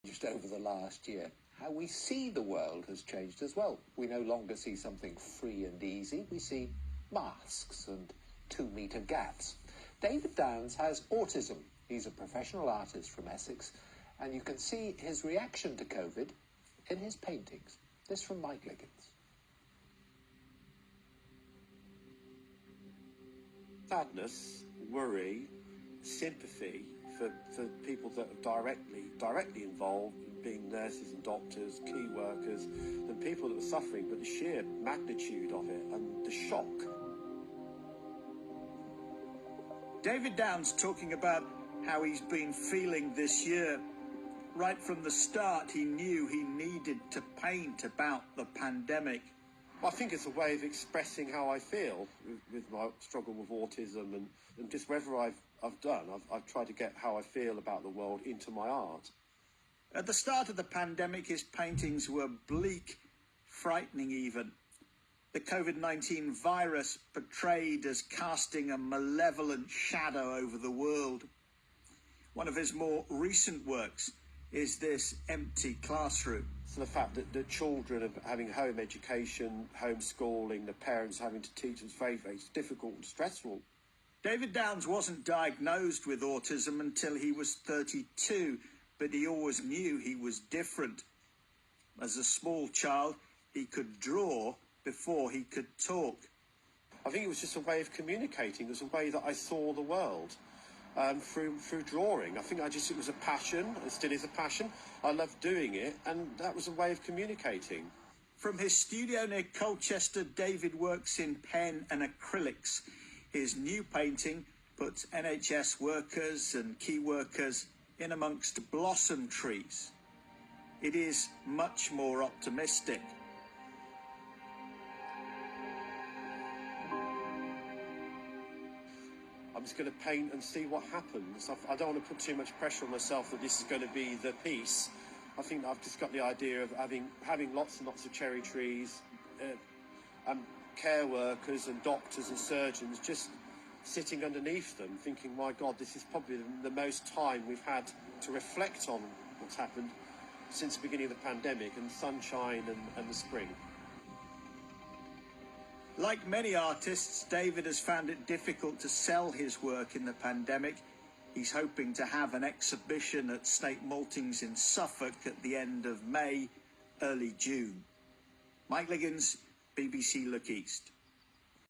changed over the last year. How we see the world has changed as well. We no longer see something free and easy. We see masks and 2-metre gaps. David Downs has autism. He's a professional artist from Essex, and you can see his reaction to COVID in his paintings. This from Mike Liggins. Sadness, worry, sympathy for people that are directly involved, being nurses and doctors, key workers, and people that are suffering, but the sheer magnitude of it and the shock. David Downs talking about how he's been feeling this year. Right from the start, he knew he needed to paint about the pandemic. I think it's a way of expressing how I feel with my struggle with autism, and just whatever I've tried to get how I feel about the world into my art. At the start of the pandemic, his paintings were bleak, frightening even. The COVID-19 virus portrayed as casting a malevolent shadow over the world. One of his more recent works is this empty classroom. So the fact that the children are having home education, homeschooling, the parents having to teach is very, very difficult and stressful. David Downs wasn't diagnosed with autism until he was 32, but he always knew he was different. As a small child, he could draw before he could talk. I think it was just a way of communicating. It was a way that I saw the world. Through drawing. I think it was a passion, it still is a passion. I loved doing it, and that was a way of communicating. From his studio near Colchester, David works in pen and acrylics. His new painting puts NHS workers and key workers in amongst blossom trees. It is much more optimistic. I'm just going to paint and see what happens. I don't want to put too much pressure on myself that this is going to be the piece. I think I've just got the idea of having lots and lots of cherry trees, and care workers and doctors and surgeons just sitting underneath them, thinking, my God, this is probably the most time we've had to reflect on what's happened since the beginning of the pandemic, and sunshine and the spring. Like many artists, David has found it difficult to sell his work in the pandemic. He's hoping to have an exhibition at State Maltings in Suffolk at the end of May, early June. Mike Liggins, BBC Look East.